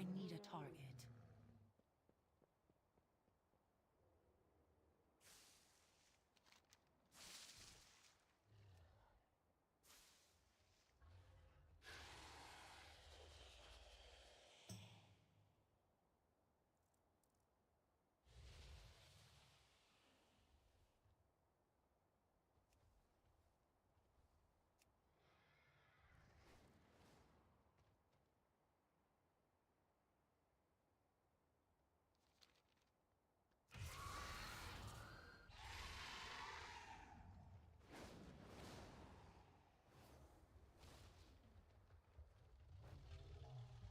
I need a target.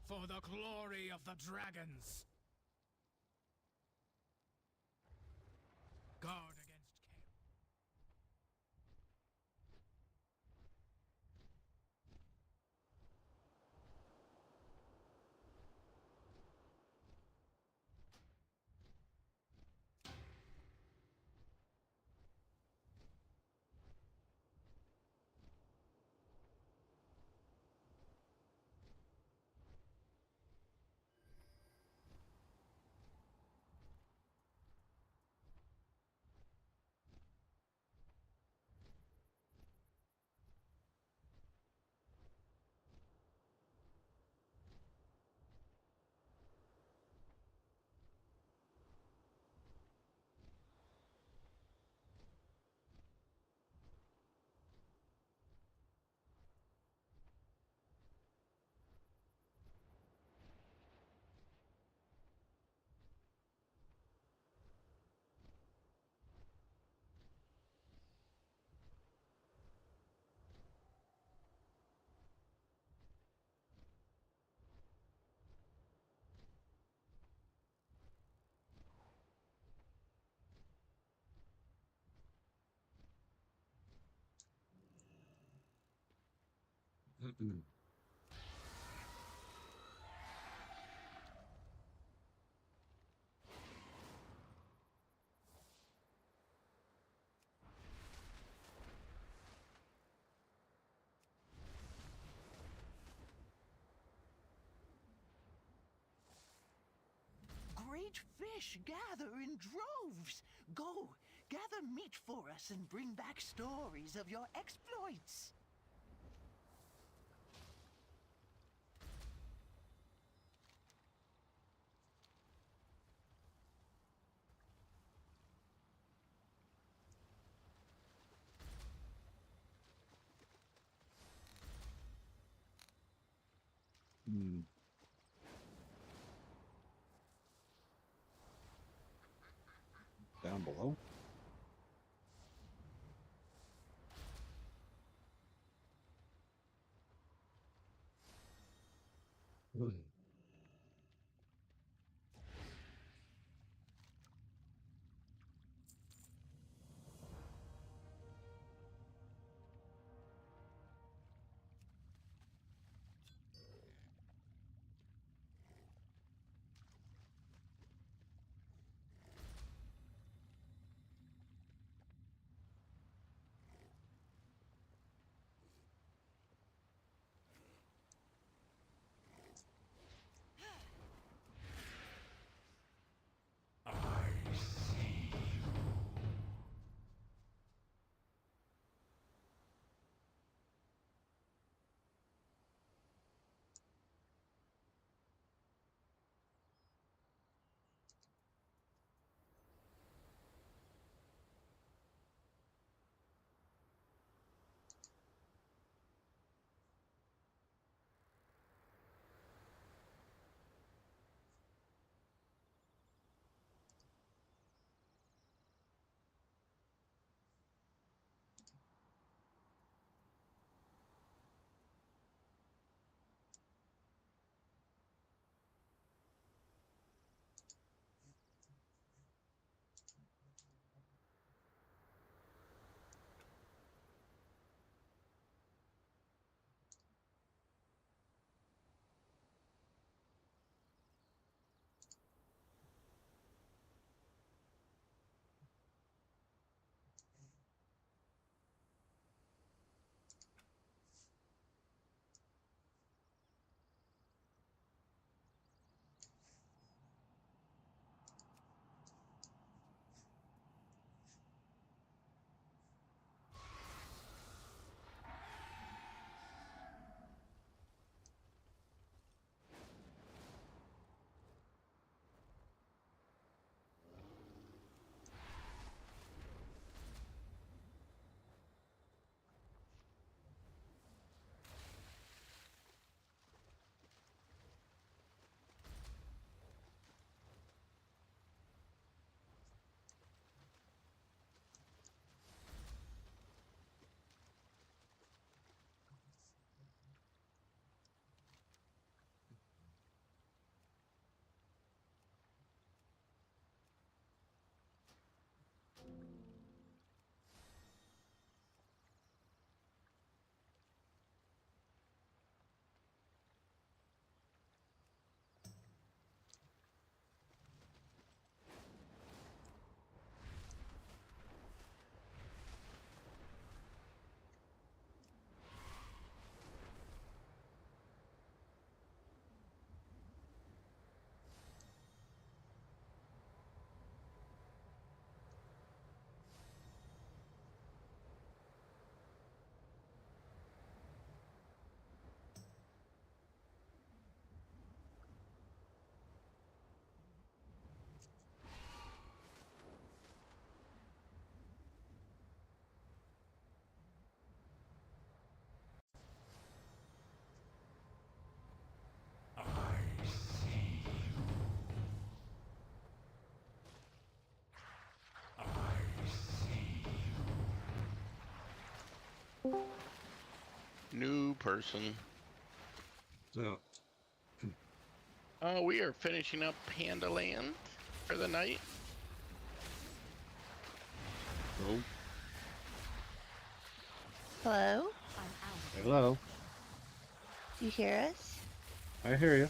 For the glory of the dragons! Guard against chaos. Great fish gather in droves. Go, gather meat for us and bring back stories of your exploits. Down below? Ugh. New person. So, We are finishing up Panda Land for the night. oh, Hello? hello. Do you hear us? I hear you.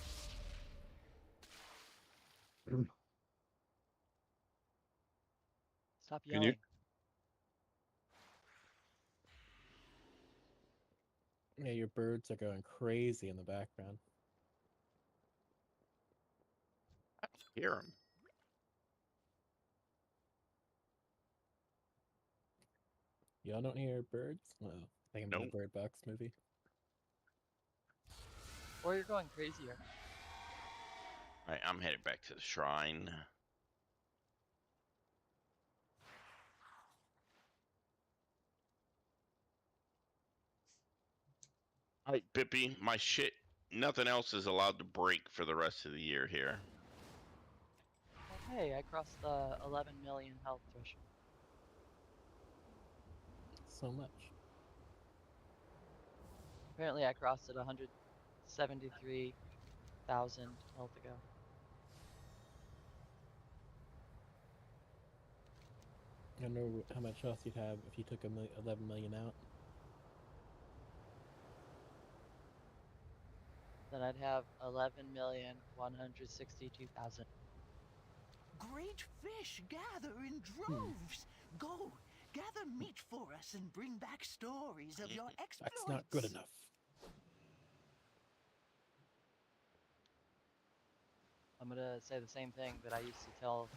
Stop Can you? yelling. Yeah, your birds are going crazy in the background. Hear him. Y'all don't hear birds? Well, I think I'm in Nope. the Bird Box movie. Or you're going crazier. Alright, I'm headed back to the shrine. Alright, Bippy, my shit. Nothing else is allowed to break for the rest of the year here. Hey, I crossed the 11 million health threshold. So much. Apparently I crossed it 173,000 health ago. I wonder how much else you'd have if you took 11 million out. Then I'd have 11,162,000. Great fish gather in droves. Go, gather meat for us and bring back stories of your exploits. That's not good enough. I'm gonna say the same thing that I used to tell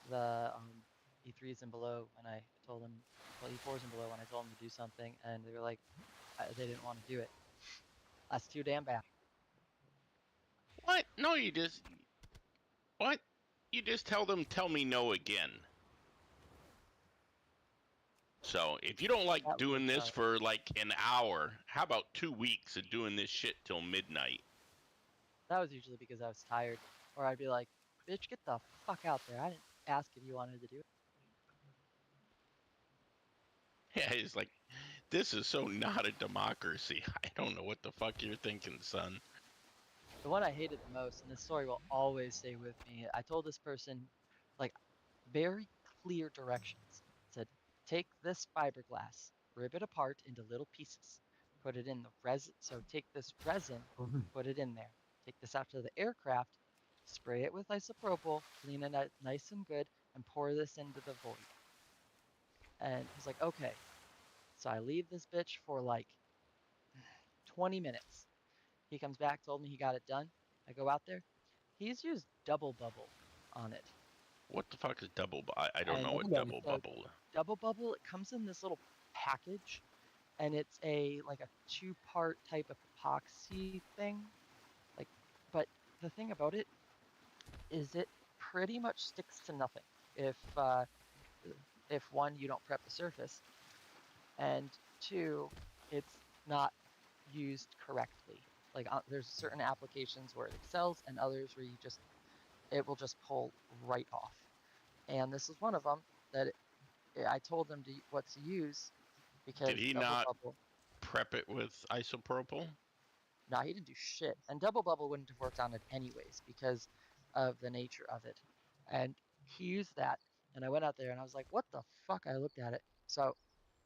the E3s and below when I told them, well, E4s and below when I told them to do something, and they were like, they didn't want to do it. That's too damn bad. What? No, you just... What? You just tell them, tell me no again. So, if you don't like That doing was, this for like an hour, how about 2 weeks of doing this shit till midnight? That was usually because I was tired, or I'd be like, "Bitch, get the fuck out there! I didn't ask if you wanted to do it." Yeah, it's like, this is so not a democracy. I don't know what the fuck you're thinking, son. The one I hated the most, and this story will always stay with me. I told this person, like, very clear directions. Said, take this fiberglass, rip it apart into little pieces, put it in the resin. So take this resin, put it in there. Take this out to the aircraft, spray it with isopropyl, clean it out nice and good, and pour this into the void. And he's like, okay. So I leave this bitch for like 20 minutes. He comes back, told me he got it done. I go out there. He's used double bubble on it. What the fuck is double I don't And know what so double bubble. double bubble, it comes in this little package, and it's like a 2-part type of epoxy thing. Like, but the thing about it is it pretty much sticks to nothing. If one, you don't prep the surface, and two, it's not used correctly. Like there's certain applications where it excels, and others where it will just pull right off. And this is one of them that I told him what to use because Did he double not bubble. prep it with isopropyl? No, he didn't do shit. And double bubble wouldn't have worked on it anyways because of the nature of it. And he used that, and I went out there and I was like, "What the fuck?" I looked at it. So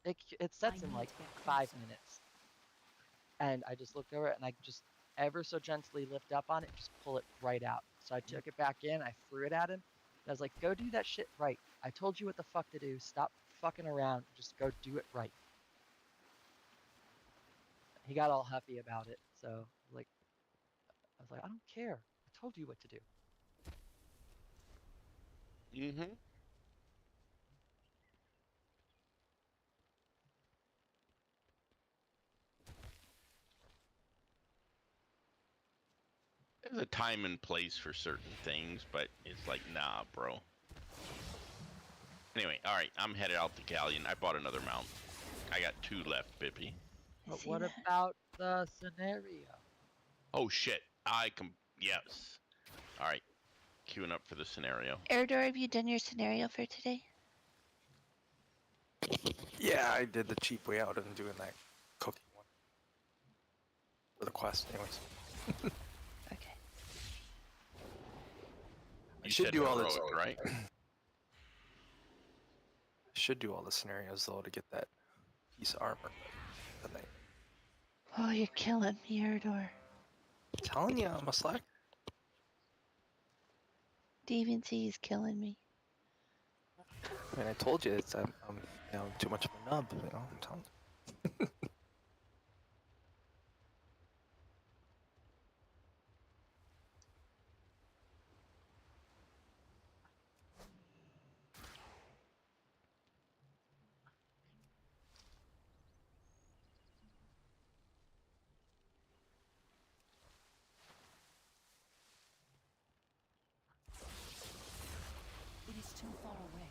it sets in like 5 minutes. And I just looked over it and I just ever so gently lift up on it, just pull it right out. So I took it back in, I threw it at him, and I was like, go do that shit right. I told you what the fuck to do. Stop fucking around. Just go do it right. He got all huffy about it. So I was like, I don't care. I told you what to do. Mm-hmm. There's a time and place for certain things, but it's like, nah, bro. Anyway, alright, I'm headed out the galleon. I bought another mount. I got 2 left, Bippy. But what about the scenario? Oh shit. Yes. Alright. Queuing up for the scenario. Eridor, have you done your scenario for today? Yeah, I did the cheap way out of doing that cooking one. for the quest, anyways. Okay. I You should said do all this. heroic, right? Should do all the scenarios though to get that piece of armor. But I Oh, you're killing me, Erdor. telling you, I'm a slack. Deviancy is killing me. I mean, I told you it's I'm you know too much of a nub. You know, I'm telling you. It is too far away.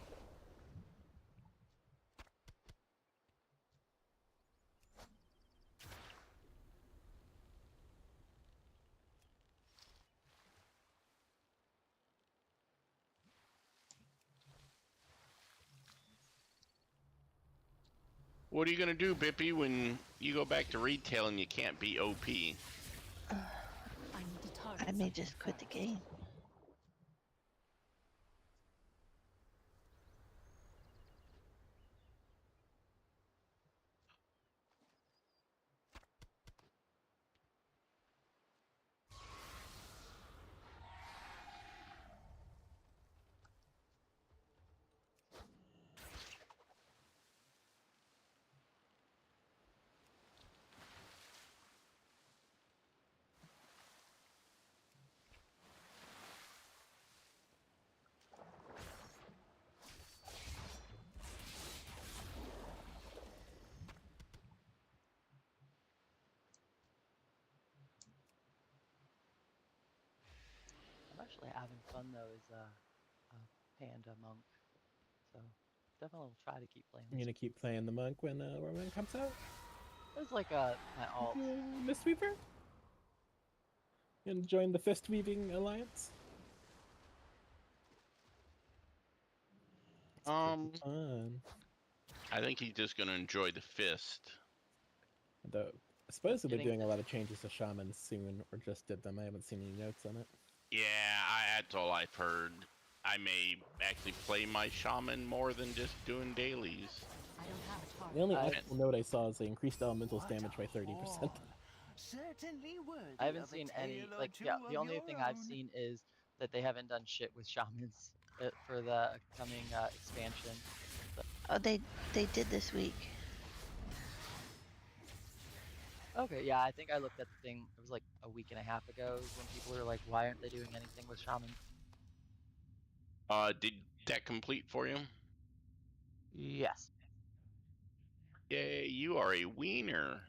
What are you gonna do, Bippy, when you go back to retail and you can't be OP? I need to target I may something just quit the first. game. I'm actually having fun though as a panda monk, so definitely will try to keep playing I'm this. gonna keep playing the monk when Roman comes out. It's like my alt. Mistweaver? And join the Fist Weaving Alliance? It's pretty fun. I think he's just gonna enjoy the fist. Though, supposedly they're Getting doing a lot of changes to shamans soon, or just did them. I haven't seen any notes on it. Yeah, that's all I've heard. I may actually play my shaman more than just doing dailies. I don't have a target. The only I- actual note I saw is they increased elementals What damage a by 30%. haul. Certainly worthy I haven't of a seen any tale or like two yeah. of The only your thing I've own. seen is that they haven't done shit with shamans for the coming expansion. Oh, they did this week. Okay, yeah, I think I looked at the thing. It was like a week and a half ago when people were like, "Why aren't they doing anything with shamans?" Did that complete for you? Yes. Yay, you are a wiener.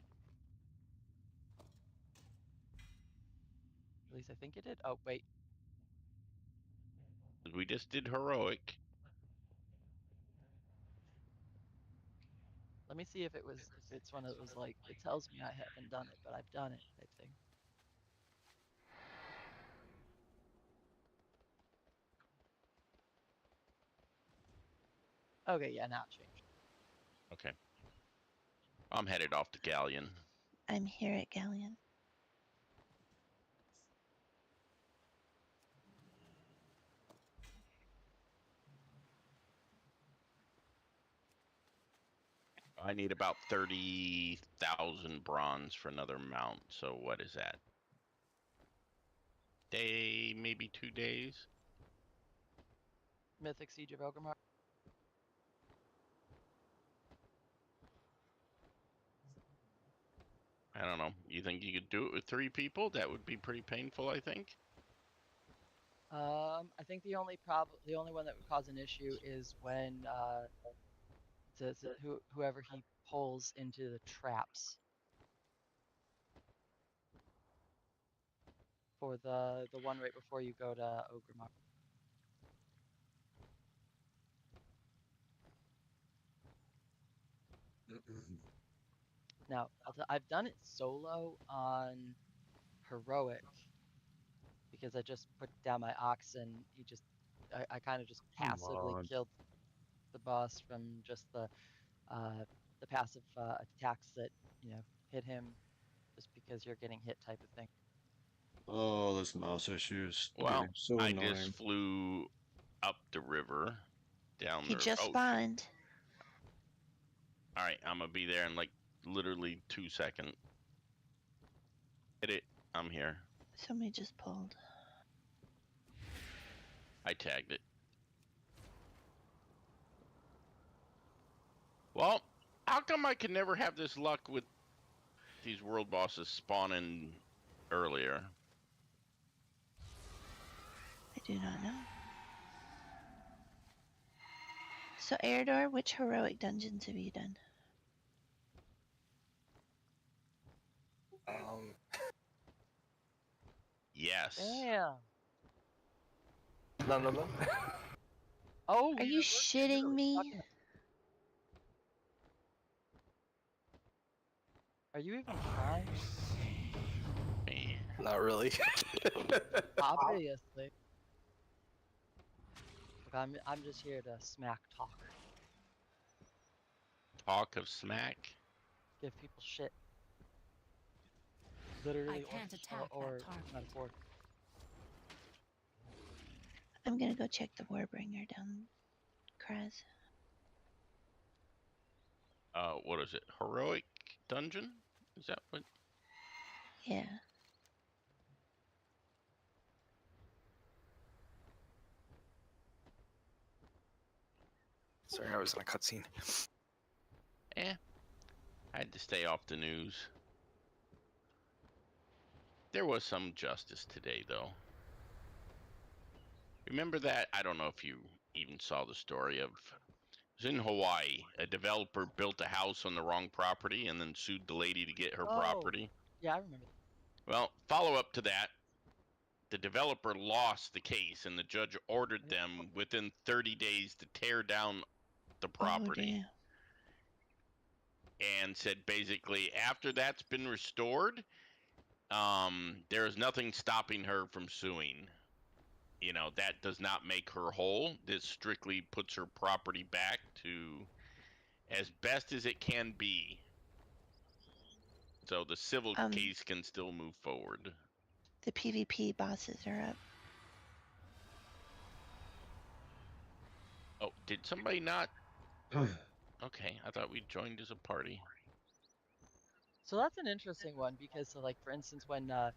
At least I think it did. Oh wait, We just did heroic. let me see if it was if it's one of those like it tells me I haven't done it, but I've done it type thing. Okay, yeah, now it changed. Okay. I'm headed off to Galleon. I'm here at Galleon. I need about 30,000 bronze for another mount. So what is that? Day, maybe 2 days? Mythic Siege of Orgrimmar. I don't know. You think you could do it with 3 people? That would be pretty painful, I think. I think the only one that would cause an issue is when whoever he pulls into the traps for the one right before you go to Orgrimmar. Now, I've done it solo on heroic because I just put down my ox and I kind of just Come passively on. killed the boss from just the passive attacks that hit him just because you're getting hit type of thing. Oh, this mouse issues. Well, So I annoying. just flew up the river, down He there. just Oh, shoot. spawned. All right, I'm gonna be there in like literally 2 seconds. Hit it. I'm here. Somebody just pulled. I tagged it. Well, how come I can never have this luck with these world bosses spawning earlier? I do not know. So, Eridor, which heroic dungeons have you done? Yes. Damn. None of them. Oh, Are you shitting me? Are you even trying? Man. Not really. Obviously. Look, I'm just here to smack talk. Talk of smack. Give people shit. Literally can't attack or that target. metaphorically. I'm gonna go check the Warbringer down Kraz. What is it? Heroic dungeon? Is that what? Yeah. Sorry, I was in a cutscene. I had to stay off the news. There was some justice today, though. Remember that? I don't know if you even saw the story of. It was in Hawaii. A developer built a house on the wrong property and then sued the lady to get her property. Yeah, I remember. Well, follow up to that. The developer lost the case, and the judge ordered them within 30 days to tear down the property. Oh, and said basically after that's been restored, there is nothing stopping her from suing. You know, that does not make her whole. This strictly puts her property back to as best as it can be. So the civil case can still move forward. the PvP bosses are up. Oh, did somebody not? Okay, I thought we joined as a party. So that's an interesting one because, so like for instance, when a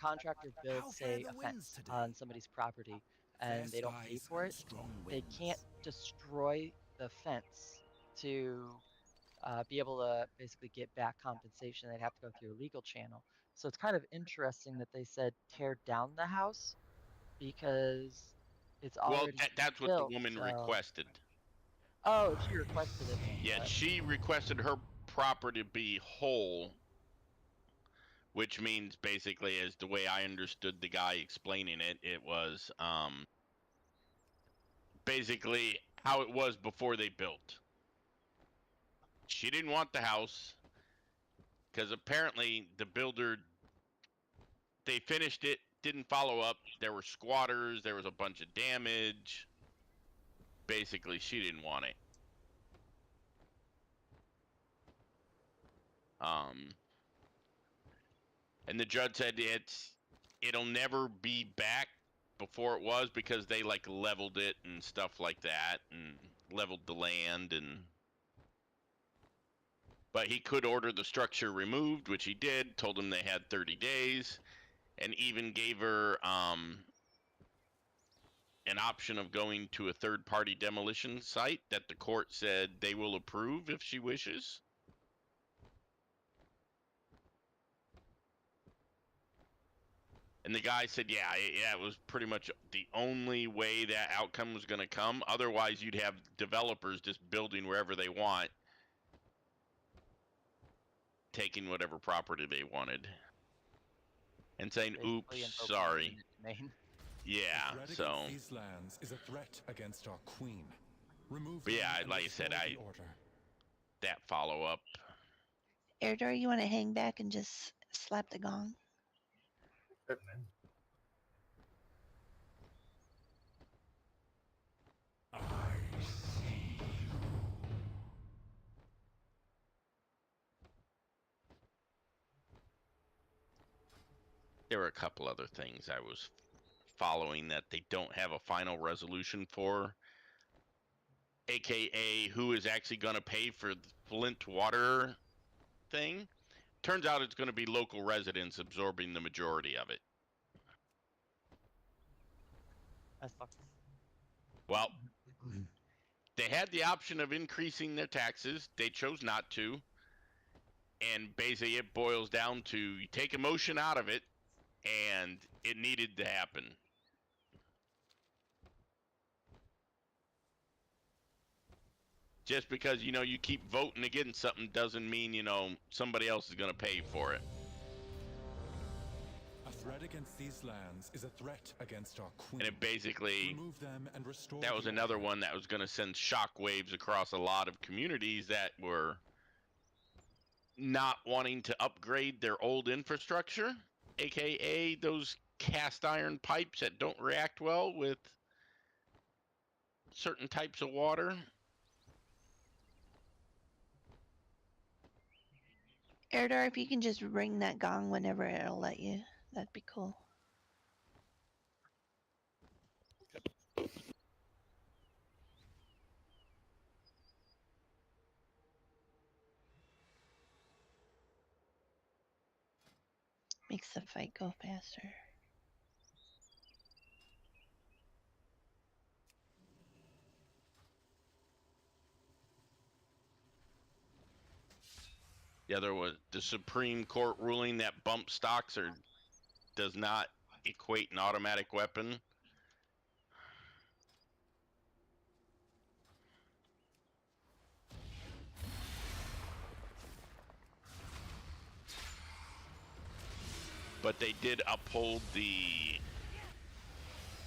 contractor builds, say, a fence on somebody's property and they don't pay for it, they can't destroy the fence to be able to basically get back compensation. They'd have to go through a legal channel. So it's kind of interesting that they said tear down the house because it's already that's what built, the woman so... requested. Oh, she requested it. Yeah, but... she requested her property to be whole, which means basically, as the way I understood the guy explaining it, it was basically how it was before they built. She didn't want the house because apparently the builder, they finished it, didn't follow up. There were squatters, there was a bunch of damage. Basically, she didn't want it. And the judge said it'll never be back before it was because they like leveled it and stuff like that and leveled the land, and but he could order the structure removed, which he did, told him they had 30 days, and even gave her an option of going to a third-party demolition site that the court said they will approve if she wishes. And the guy said, yeah, it was pretty much the only way that outcome was going to come. Otherwise, you'd have developers just building wherever they want, taking whatever property they wanted, and saying, basically oops, invoking sorry. eminent domain. Yeah, The threat so... against these lands is a threat against our queen. Remove But yeah, them and like I said, restore the order. that follow-up. Eridor, you want to hang back and just slap the gong? There were a couple other things I was following that they don't have a final resolution for, aka who is actually going to pay for the Flint water thing. Turns out it's going to be local residents absorbing the majority of it. That's fucked. Well, they had the option of increasing their taxes. They chose not to. And basically it boils down to you take emotion out of it, and it needed to happen. Just because, you know, you keep voting against something doesn't mean, you know, somebody else is going to pay for it. A threat against these lands is a threat against our queen. And it basically, Remove them and restore that was the another order. one that was going to send shockwaves across a lot of communities that were not wanting to upgrade their old infrastructure, aka those cast iron pipes that don't react well with certain types of water. Erdar, if you can just ring that gong whenever it'll let you, that'd be cool. Makes the fight go faster. Yeah, there was the Supreme Court ruling that bump stocks does not equate an automatic weapon. But they did uphold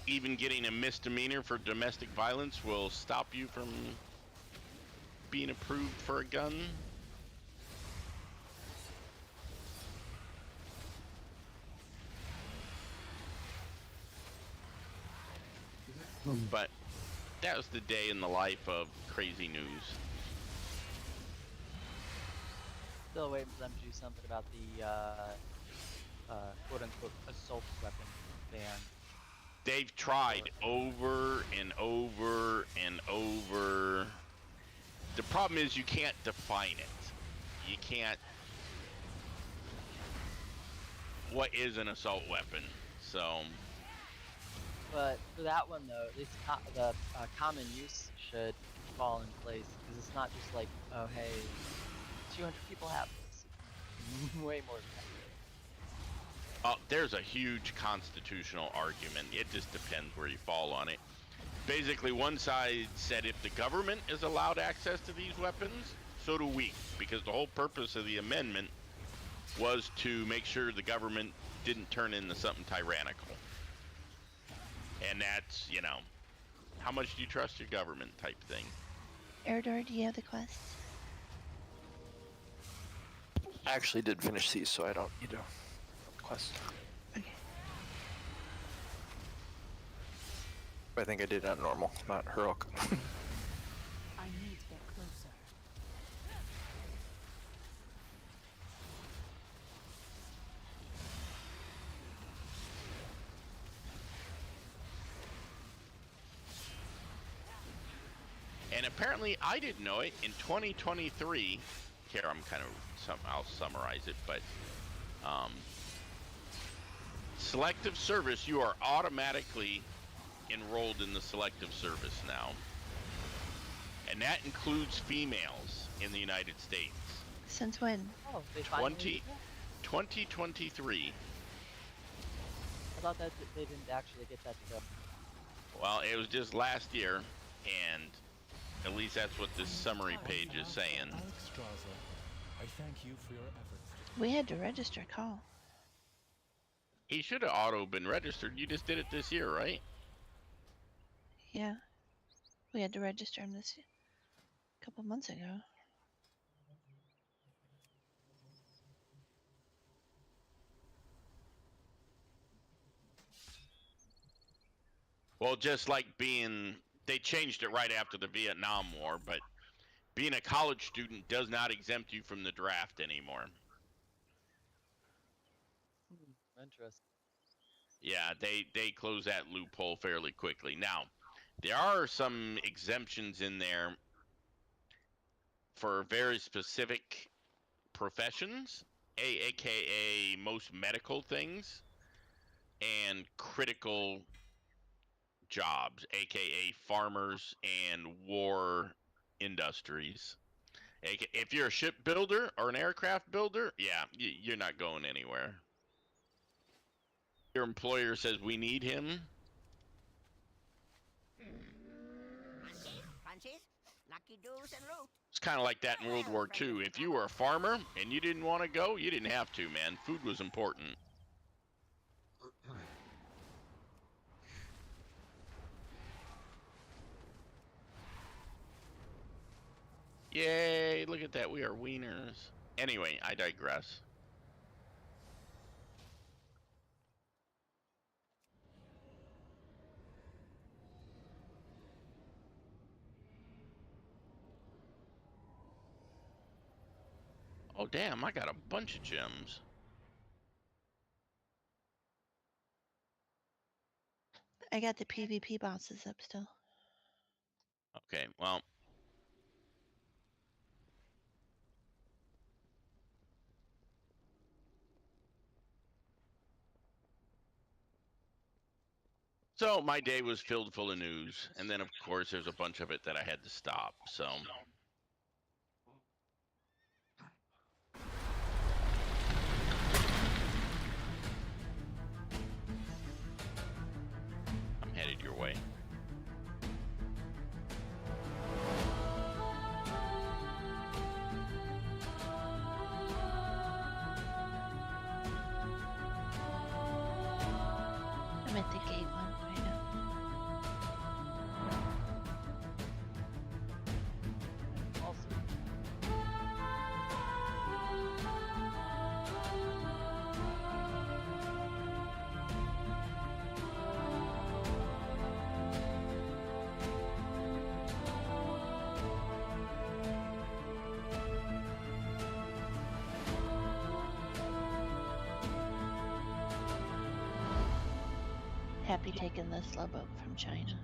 even getting a misdemeanor for domestic violence will stop you from being approved for a gun. But that was the day in the life of crazy news. Still waiting for them to do something about the quote-unquote assault weapon ban. They've tried over and over and over. The problem is you can't define it. You can't. What is an assault weapon? So. But for that one though, at least the common use should fall in place, because it's not just like, oh hey, 200 people have this. Way more than that. There's a huge constitutional argument. It just depends where you fall on it. Basically, one side said if the government is allowed access to these weapons, so do we. Because the whole purpose of the amendment was to make sure the government didn't turn into something tyrannical. And that's, you know, how much do you trust your government type thing. Erdar, do you have the quest? I actually did finish these, so I don't need a quest. Okay. I think I did on normal, not heroic. I need to get closer. And apparently, I didn't know it, in 2023, here I'll summarize it, but selective service, you are automatically enrolled in the selective service now. And that includes females in the United States. Since when? Oh, they finally did that? 2023. I thought that they didn't actually get that to go. Well, it was just last year, and at least that's what this summary page is saying. Alex Straza, I thank you for your efforts. We had to register call. He should have auto been registered. You just did it this year, right? Yeah. We had to register him this a couple months ago. Well, just like they changed it right after the Vietnam War, but being a college student does not exempt you from the draft anymore. Interesting. Yeah, they close that loophole fairly quickly. Now, there are some exemptions in there for very specific professions, aka most medical things and critical jobs, aka farmers and war industries. If you're a shipbuilder or an aircraft builder, yeah, you're not going anywhere. Your employer says we need him. Punches, lucky doos and root. It's kind of like that in World War II. If you were a farmer and you didn't want to go, you didn't have to, man. Food was important. Yay, look at that. We are wieners. Anyway, I digress. Oh, damn, I got a bunch of gems. I got the PvP bosses up still. Okay, well. So my day was filled full of news, and then of course there's a bunch of it that I had to stop, so. I'm headed your way. I'm at the gate one right now. Also, Happy taking this slow boat from China.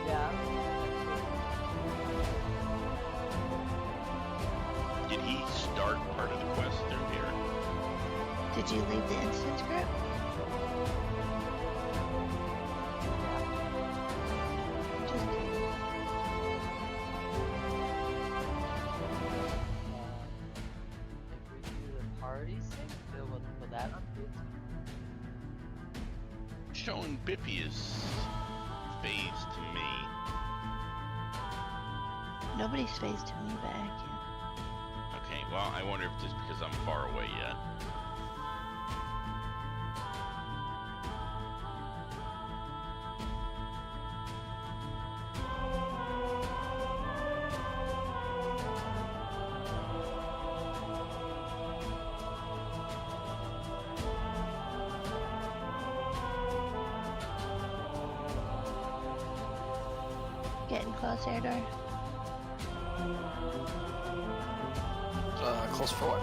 yeah. Did he start part of the quest through here? Did you leave the instance group? Just curious. If we do the party sync, will that update? Showing Bippy is phased to me. Nobody's phased to me back yet. Okay, well, I wonder if just because I'm far away yet. Getting close, Airdor. Close for what?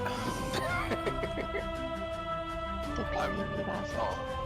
The PvP bosses. Oh,